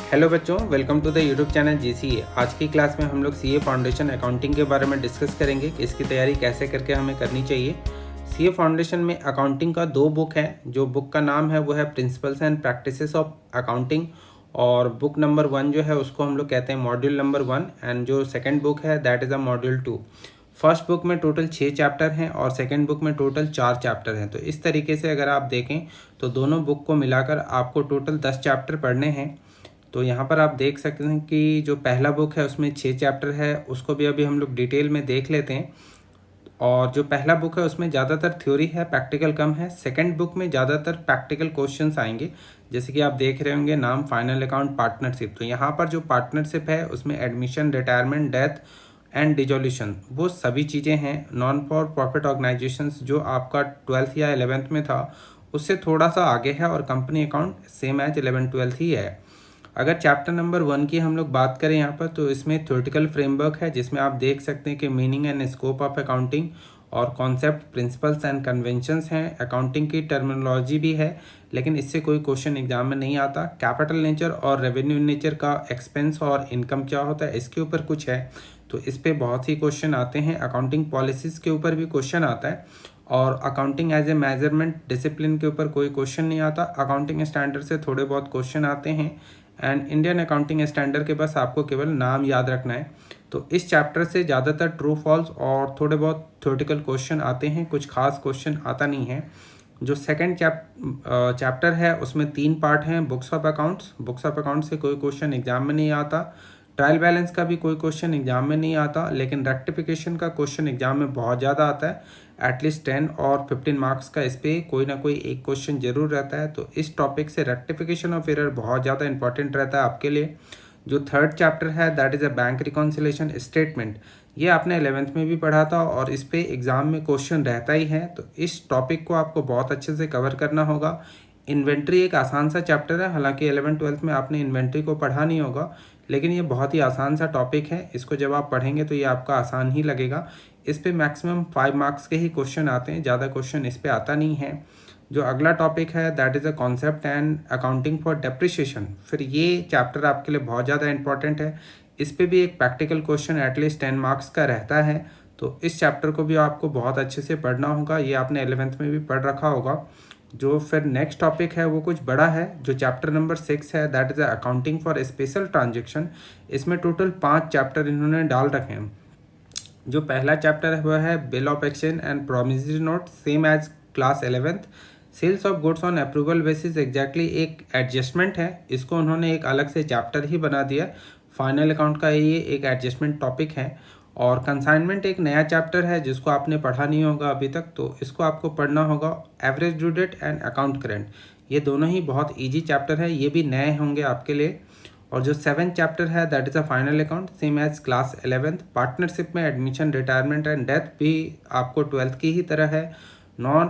Hello बच्चों, welcome to the YouTube channel GCA. आज की क्लास में हम लोग सीए फाउंडेशन अकाउंटिंग के बारे में डिस्कस करेंगे कि इसकी तैयारी कैसे करके हमें करनी चाहिए। सीए फाउंडेशन में अकाउंटिंग का 2 बुक है। जो बुक का नाम है वो है principles and practices of accounting, और बुक नंबर 1 जो है उसको हम लोग कहते हैं मॉड्यूल नंबर 1, एंड जो सेकेंड बुक है that is a module 2। First book में टोटल 6 चैप्टर हैं और सेकेंड बुक में टोटल 4 चैप्टर हैं। तो इस तरीके से अगर आप देखें तो दोनों बुक को मिलाकर आपको टोटल 10 चैप्टर पढ़ने हैं। तो यहाँ पर आप देख सकते हैं कि जो पहला बुक है उसमें 6 चैप्टर है, उसको भी अभी हम लोग डिटेल में देख लेते हैं। और जो पहला बुक है उसमें ज़्यादातर थ्योरी है, प्रैक्टिकल कम है। सेकंड बुक में ज़्यादातर प्रैक्टिकल क्वेश्चंस आएंगे, जैसे कि आप देख रहे होंगे नाम फाइनल अकाउंट पार्टनरशिप। तो यहाँ पर जो पार्टनरशिप है उसमें admission, retirement, death and dissolution वो सभी चीज़ें हैं। नॉन फॉर प्रॉफिट ऑर्गेनाइजेशंस जो आपका 12th या 11th में था उससे थोड़ा सा आगे है, और company account same as 11th 12th ही है। अगर चैप्टर नंबर 1 की हम लोग बात करें यहाँ पर, तो इसमें थ्योरेटिकल फ्रेमवर्क है, जिसमें आप देख सकते हैं कि meaning and scope of accounting और कॉन्सेप्ट, प्रिंसिपल्स एंड कन्वेंशंस हैं। अकाउंटिंग की टर्मिनोलॉजी भी है, लेकिन इससे कोई क्वेश्चन एग्जाम में नहीं आता। कैपिटल नेचर और रेवेन्यू नेचर का एक्सपेंस और इनकम क्या होता है इसके ऊपर कुछ है, तो इस पर बहुत ही क्वेश्चन आते हैं। अकाउंटिंग पॉलिसीज के ऊपर भी क्वेश्चन आता है, और accounting as a measurement discipline के ऊपर कोई क्वेश्चन नहीं आता। अकाउंटिंग स्टैंडर्ड से थोड़े बहुत क्वेश्चन आते हैं, एंड इंडियन अकाउंटिंग स्टैंडर्ड के बस आपको केवल नाम याद रखना है। तो इस चैप्टर से ज़्यादातर ट्रू फॉल्स और थोड़े बहुत थ्योरेटिकल क्वेश्चन आते हैं, कुछ खास क्वेश्चन आता नहीं है। जो सेकंड चैप्टर है उसमें 3 पार्ट हैं। Books of accounts, books of accounts से कोई क्वेश्चन एग्जाम में नहीं आता। ट्रायल बैलेंस का भी कोई क्वेश्चन एग्जाम में नहीं आता, लेकिन रेक्टिफिकेशन का क्वेश्चन एग्जाम में बहुत ज़्यादा आता है। एटलीस्ट 10 और 15 मार्क्स का इस पर कोई ना कोई एक क्वेश्चन जरूर रहता है। तो इस टॉपिक से रेक्टिफिकेशन ऑफ एरर बहुत ज़्यादा इंपॉर्टेंट रहता है आपके लिए। जो थर्ड चैप्टर है that is a bank reconciliation statement, ये आपने 11th में भी पढ़ा था और इस पे एग्ज़ाम में क्वेश्चन रहता ही है। तो इस टॉपिक को आपको बहुत अच्छे से कवर करना होगा। इन्वेंट्री एक आसान सा चैप्टर है, हालांकि 11th 12th में आपने इन्वेंट्री को पढ़ा नहीं होगा, लेकिन ये बहुत ही आसान सा टॉपिक है। इसको जब आप पढ़ेंगे तो ये आपका आसान ही लगेगा। इस पे मैक्सिमम 5 मार्क्स के ही क्वेश्चन आते हैं, ज़्यादा क्वेश्चन इस पे आता नहीं है। जो अगला टॉपिक है that is a concept and accounting for depreciation, फिर ये चैप्टर आपके लिए बहुत ज़्यादा इंपॉर्टेंट है। इस पे भी एक प्रैक्टिकल क्वेश्चन एटलीस्ट 10 मार्क्स का रहता है। तो इस चैप्टर को भी आपको बहुत अच्छे से पढ़ना होगा, ये आपने 11th में भी पढ़ रखा होगा। जो फिर नेक्स्ट टॉपिक है वो कुछ बड़ा है, जो चैप्टर नंबर 6 है that is accounting for special transaction. इसमें टोटल 5 चैप्टर इन्होंने डाल रखे हैं। जो पहला चैप्टर है वह है bill of exchange and promissory note, same as class 11th। Sales of goods on approval basis exactly एक एडजस्टमेंट है, इसको उन्होंने एक अलग से चैप्टर ही बना दिया। फाइनल अकाउंट का ये एक एडजस्टमेंट टॉपिक है। और कंसाइनमेंट एक नया चैप्टर है जिसको आपने पढ़ा नहीं होगा अभी तक, तो इसको आपको पढ़ना होगा। Average due date and account current, ये दोनों ही बहुत इजी चैप्टर है, ये भी नए होंगे आपके लिए। और जो 7th चैप्टर है that is a final account, same as class 11th। Partnership में एडमिशन, रिटायरमेंट एंड डेथ भी आपको 12th की ही तरह है। नॉन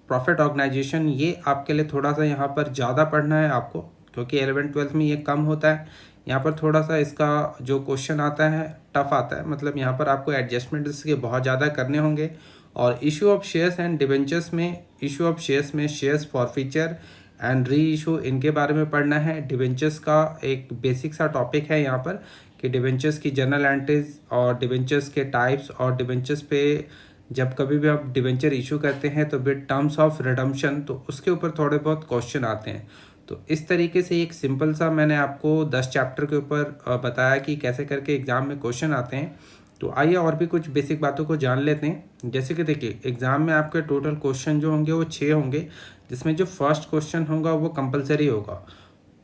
प्रॉफिट ऑर्गेनाइजेशन, ये आपके लिए थोड़ा सा यहाँ पर ज़्यादा पढ़ना है आपको, क्योंकि 11th 12th में ये कम होता है। यहाँ पर थोड़ा सा इसका जो क्वेश्चन आता है टफ आता है, मतलब यहाँ पर आपको एडजस्टमेंट इसके बहुत ज़्यादा करने होंगे। और issue of shares and debentures में, इशू ऑफ शेयर्स में shares forfeiture and re issue, इनके बारे में पढ़ना है। डिबेंचर्स का एक बेसिक सा टॉपिक है यहाँ पर कि डिबेंचर्स की जनरल एंट्रीज और डिबेंचर्स के टाइप्स, और डिबेंचर्स पे जब कभी भी आप डिबेंचर इशू करते हैं तो विद टर्म्स ऑफ रिडम्पशन, तो उसके ऊपर थोड़े बहुत क्वेश्चन आते हैं। तो इस तरीके से एक सिंपल सा मैंने आपको 10 चैप्टर के ऊपर बताया कि कैसे करके एग्ज़ाम में क्वेश्चन आते हैं। तो आइए और भी कुछ बेसिक बातों को जान लेते हैं। जैसे कि देखिए, एग्ज़ाम में आपके टोटल क्वेश्चन जो होंगे वो 6 होंगे, जिसमें जो फर्स्ट क्वेश्चन होगा वो कंपलसरी होगा।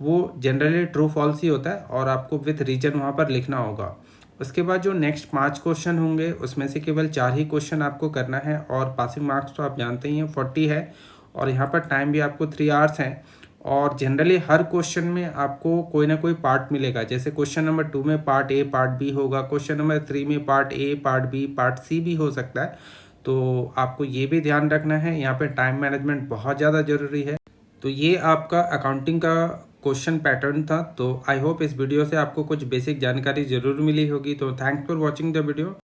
वो जनरली ट्रू फॉल्स ही होता है और आपको विथ रीजन वहाँ पर लिखना होगा। उसके बाद जो नेक्स्ट 5 क्वेश्चन होंगे उसमें से केवल 4 ही क्वेश्चन आपको करना है, और पासिंग मार्क्स तो आप जानते ही हैं 40 है, और यहाँ पर टाइम भी आपको 3 आवर्स हैं। और जनरली हर क्वेश्चन में आपको कोई ना कोई पार्ट मिलेगा, जैसे क्वेश्चन नंबर 2 में पार्ट ए पार्ट बी होगा, क्वेश्चन नंबर 3 में part A part B part C भी हो सकता है। तो आपको ये भी ध्यान रखना है, यहाँ पे टाइम मैनेजमेंट बहुत ज़्यादा ज़रूरी है। तो ये आपका अकाउंटिंग का क्वेश्चन पैटर्न था। तो आई होप इस वीडियो से आपको कुछ बेसिक जानकारी ज़रूर मिली होगी। तो thanks for watching the video.